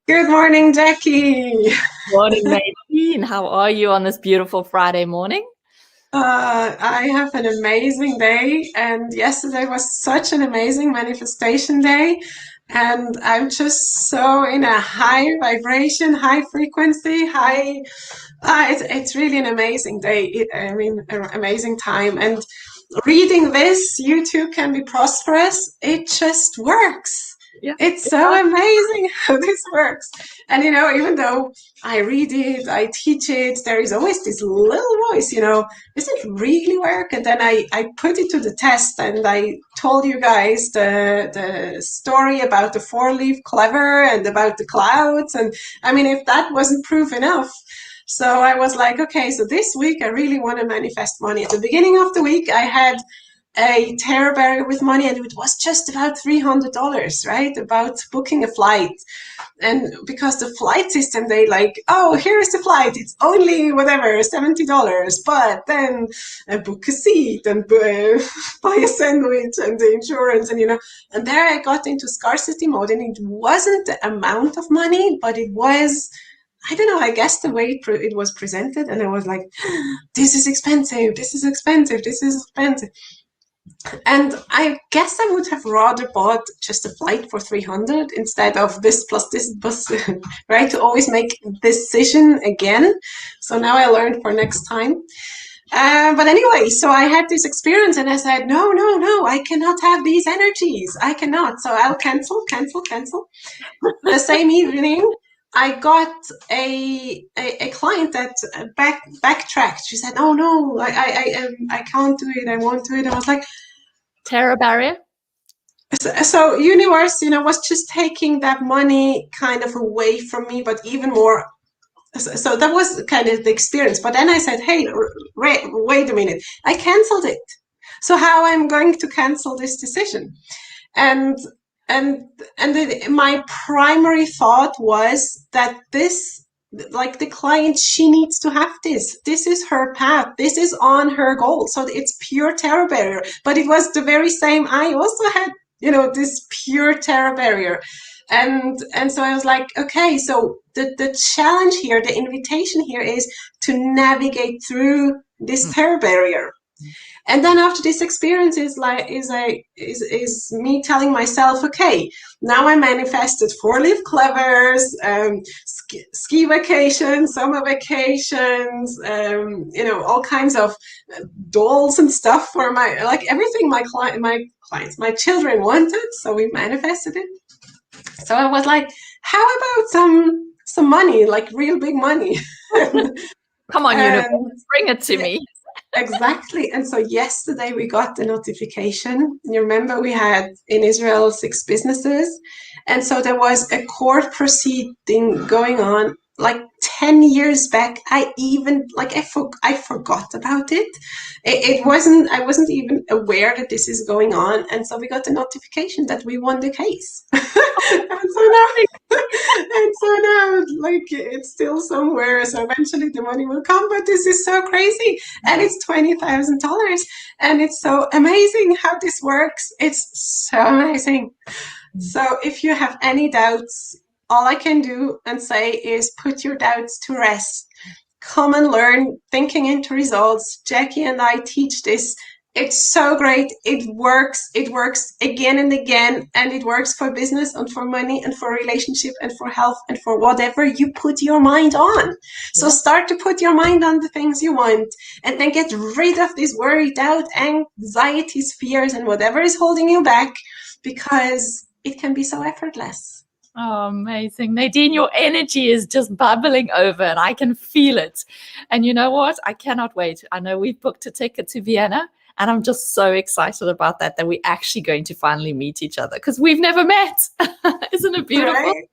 Good morning, Jackie. Morning, Nadine. How are you on this beautiful Friday morning? I have an amazing day, and yesterday was such an amazing manifestation day. And I'm just so in a high vibration, high frequency, high. It's really an amazing day. I mean, an amazing time. And reading this, you too can be prosperous. It just works. Yeah. It's so amazing how this works. And even though I read it, I teach it, there is always this little voice, does it really work? And then I put it to the test, and I told you guys the story about the four-leaf clover and about the clouds. And I mean, if that wasn't proof enough, so I was like, okay, so this week I really want to manifest money. At the beginning of the week, I had a terror barrier with money, and it was just about $300, right? About booking a flight. And because the flight system, they like, oh, here's the flight. It's only whatever, $70. But then book a seat and buy a sandwich and the insurance. And there I got into scarcity mode. And it wasn't the amount of money, but it was, I don't know, I guess the way it was presented. And I was like, this is expensive. This is expensive. This is expensive. And I guess I would have rather bought just a flight for 300 instead of this plus this plus, right? To always make decision again. So now I learned for next time. But anyway, so I had this experience, and I said, no, no, no, I cannot have these energies. I cannot. So I'll cancel. The same evening, I got a client that backtracked. She said, "Oh no, I can't do it. I won't do it." I was like, Terror barrier? so universe, was just taking that money kind of away from me, but even more. So that was kind of the experience. But then I said, hey, wait a minute. I canceled it. So how I'm going to cancel this decision? And and my primary thought was that this, like the client, she needs to have this. This is her path. This is on her goal. So it's pure terror barrier. But it was the very same. I also had, this pure terror barrier. And so I was like, okay, so the challenge here, the invitation here is to navigate through this terror barrier. And then after this experience is me telling myself, okay, now I manifested four-leaf clovers, ski vacations, summer vacations, all kinds of dolls and stuff for everything my clients, my children wanted. So we manifested it. So I was like, how about some money, like real big money? Come on, universe, bring it to me. Exactly. And so yesterday we got the notification. You remember we had in Israel 6 businesses. And so there was a court proceeding going on like 10 years back. I forgot about it. I wasn't even aware that this is going on. And so we got the notification that we won the case. And so now, like, it's still somewhere. So eventually the money will come. But this is so crazy. And it's $20,000. And it's so amazing how this works. It's so amazing. So if you have any doubts, all I can do and say is put your doubts to rest. Come and learn thinking into results. Jackie and I teach this. It's so great. It works. It works again and again. And it works for business and for money and for relationship and for health and for whatever you put your mind on. So start to put your mind on the things you want, and then get rid of this worry, doubt, anxieties, fears, and whatever is holding you back, because it can be so effortless. Oh, amazing. Nadine, your energy is just bubbling over and I can feel it. And you know what? I cannot wait. I know we've booked a ticket to Vienna, and I'm just so excited about that we're actually going to finally meet each other, because we've never met. Isn't it beautiful? Right?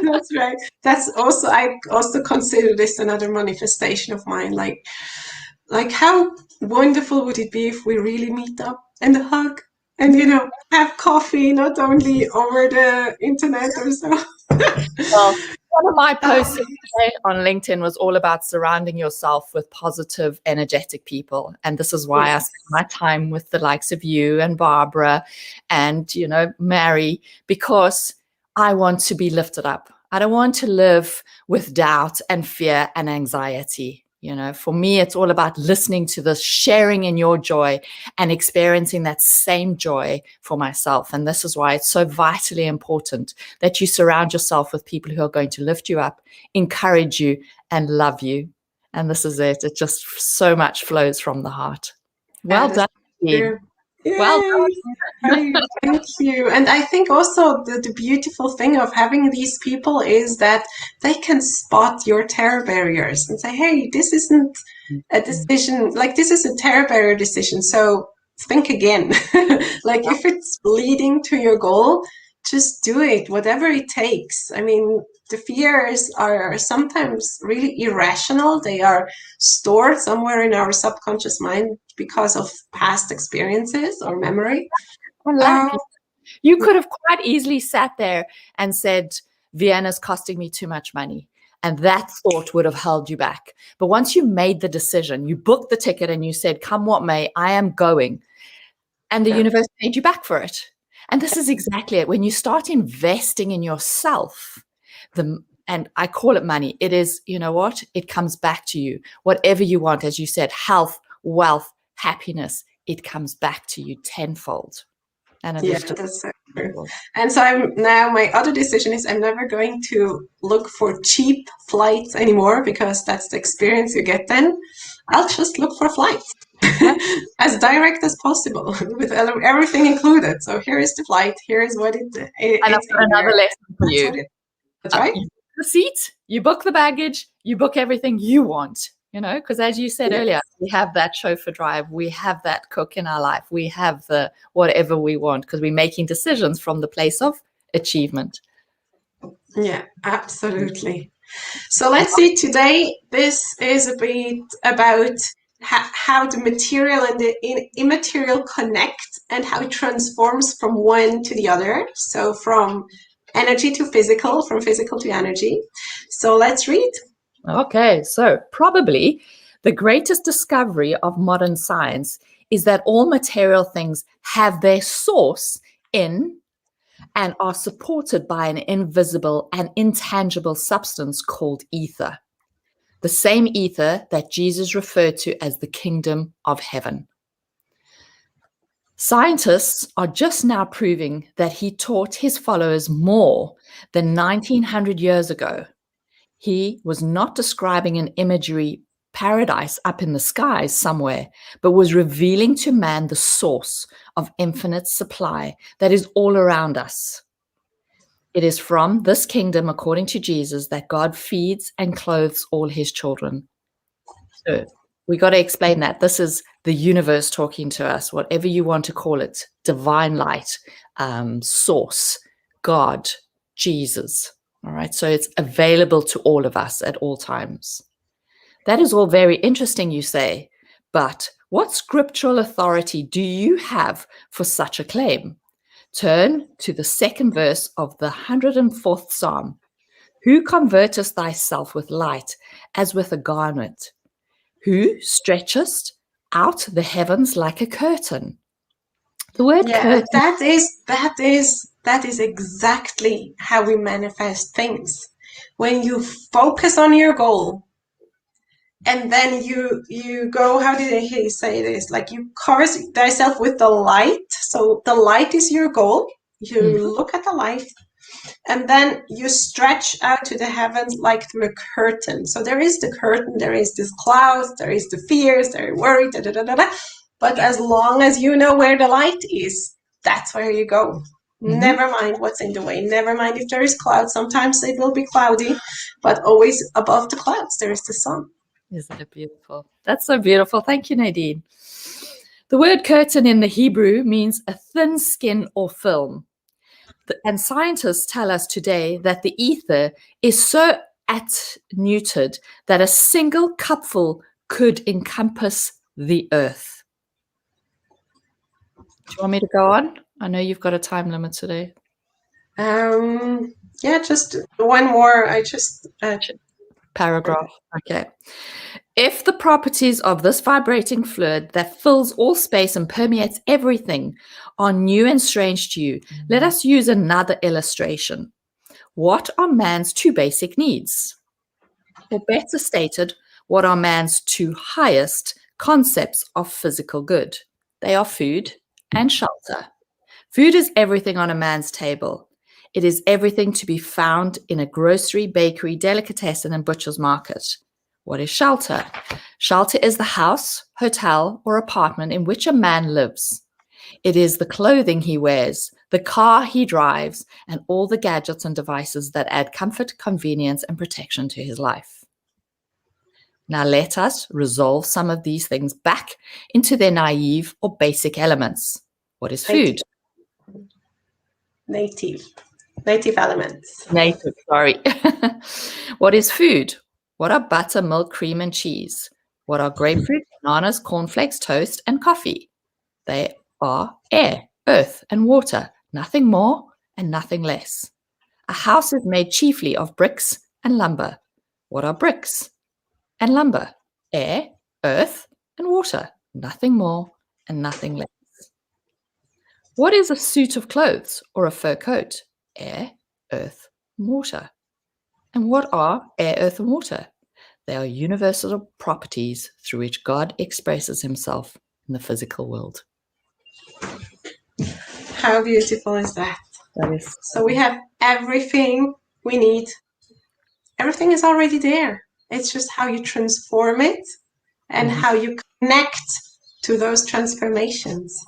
That's right. I also consider this another manifestation of mine. Like how wonderful would it be if we really meet up and hug and have coffee, not only over the internet or so. Well, one of my posts today on LinkedIn was all about surrounding yourself with positive, energetic people. And this is why I spend my time with the likes of you and Barbara and, Mary, because I want to be lifted up. I don't want to live with doubt and fear and anxiety. For me, it's all about listening to this, sharing in your joy and experiencing that same joy for myself. And this is why it's so vitally important that you surround yourself with people who are going to lift you up, encourage you, and love you. And this is it. It just so much flows from the heart. Well done, Dean. Well Yay! Great, thank you. And I think also the beautiful thing of having these people is that they can spot your terror barriers and say, hey, this isn't a decision, like this is a terror barrier decision. So think again. Like if it's leading to your goal, just do it, whatever it takes. I mean, the fears are sometimes really irrational. They are stored somewhere in our subconscious mind because of past experiences or memory. You could have quite easily sat there and said, Vienna's costing me too much money. And that thought would have held you back. But once you made the decision, you booked the ticket and you said, come what may, I am going. And the universe paid you back for it. And this is exactly it. When you start investing in yourself, and I call it money, it is, you know what? It comes back to you. Whatever you want, as you said, health, wealth, happiness, it comes back to you tenfold. And that's so true. And so my other decision is I'm never going to look for cheap flights anymore, because that's the experience you get then. I'll just look for flights as direct as possible with everything included. So here is the flight. Here is what and I've got another lesson for you. That's right. You book the seat, you book the baggage, you book everything you want. Because as you said earlier, we have that chauffeur drive, we have that cook in our life, we have the whatever we want, because we're making decisions from the place of achievement. Yeah, absolutely. So let's see, today this is a bit about how the material and the immaterial connect and how it transforms from one to the other. So from energy to physical, from physical to energy. So let's read. Okay, so probably the greatest discovery of modern science is that all material things have their source in and are supported by an invisible and intangible substance called ether, the same ether that Jesus referred to as the kingdom of heaven. Scientists are just now proving that he taught his followers more than 1900 years ago. He was not describing an imagery paradise up in the skies somewhere, but was revealing to man the source of infinite supply that is all around us. It is from this kingdom, according to Jesus, that God feeds and clothes all his children. So we got to explain that. This is the universe talking to us, whatever you want to call it, divine light, source, God, Jesus. All right, so it's available to all of us at all times. That is all very interesting, you say, but what scriptural authority do you have for such a claim? Turn to the second verse of the 104th Psalm. Who convertest thyself with light as with a garment? Who stretchest out the heavens like a curtain? The word curtain. That is exactly how we manifest things. When you focus on your goal, and then you go, how did he say this? Like you cover thyself with the light. So the light is your goal. You look at the light, and then you stretch out to the heavens like through a curtain. So there is the curtain, there is this clouds, there is the fears, there is worry, da, da, da, da, da. But as long as you know where the light is, that's where you go. Never mind what's in the way. Never mind if there is clouds. Sometimes it will be cloudy, but always above the clouds, there is the sun. Isn't it beautiful? That's so beautiful. Thank you, Nadine. The word curtain in the Hebrew means a thin skin or film. And scientists tell us today that the ether is so attenuated that a single cupful could encompass the earth. Do you want me to go on? I know you've got a time limit today. Yeah, just one more. Paragraph. Okay. If the properties of this vibrating fluid that fills all space and permeates everything are new and strange to you, let us use another illustration. What are man's two basic needs? Or better stated, what are man's two highest concepts of physical good? They are food and shelter. Food is everything on a man's table. It is everything to be found in a grocery, bakery, delicatessen, and butcher's market. What is shelter? Shelter is the house, hotel, or apartment in which a man lives. It is the clothing he wears, the car he drives, and all the gadgets and devices that add comfort, convenience, and protection to his life. Now let us resolve some of these things back into their naive or basic elements. What is food? Native elements. Native, sorry. What is food? What are butter, milk, cream, and cheese? What are grapefruit, bananas, cornflakes, toast, and coffee? They are air, earth, and water, nothing more and nothing less. A house is made chiefly of bricks and lumber. What are bricks and lumber? Air, earth, and water, nothing more and nothing less. What is a suit of clothes or a fur coat? Air, earth, and water. And what are air, earth, and water? They are universal properties through which God expresses himself in the physical world. How beautiful is that? That is So we have everything we need. Everything is already there. It's just how you transform it and how you connect to those transformations.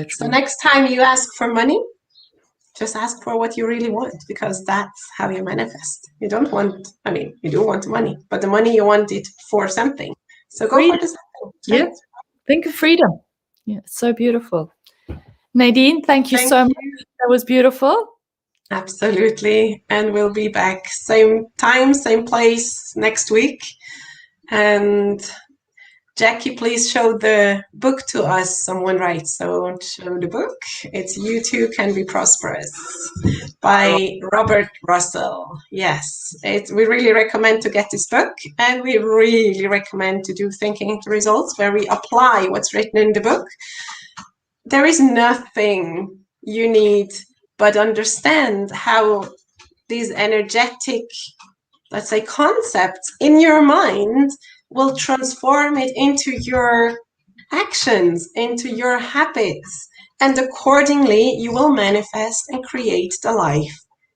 So next time you ask for money, just ask for what you really want, because that's how you manifest. You don't want, I mean, you do want money, but the money you want it for something. So go for the something. Yeah. Think of freedom. Yeah, so beautiful. Nadine, thank you so much. That was beautiful. Absolutely. And we'll be back same time, same place next week. And Jackie, please show the book to us. Someone writes, so show the book. It's You Too Can Be Prosperous by Robert Russell. Yes, we really recommend to get this book, and we really recommend to do Thinking into Results, where we apply what's written in the book. There is nothing you need but understand how these energetic, let's say, concepts in your mind will transform it into your actions, into your habits, and accordingly you will manifest and create the life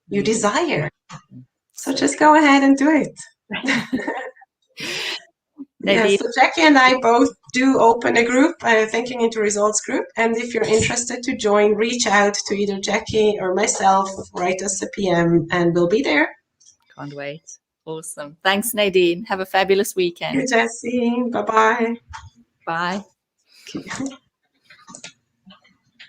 you desire. So just go ahead and do it. Yeah, so Jackie and I both do open a group, Thinking into Results group, and if you're interested to join, reach out to either Jackie or myself, write us a PM, and we'll be there. Can't wait. Awesome. Thanks, Nadine. Have a fabulous weekend. Thank you, Jessie. Bye-bye. Bye.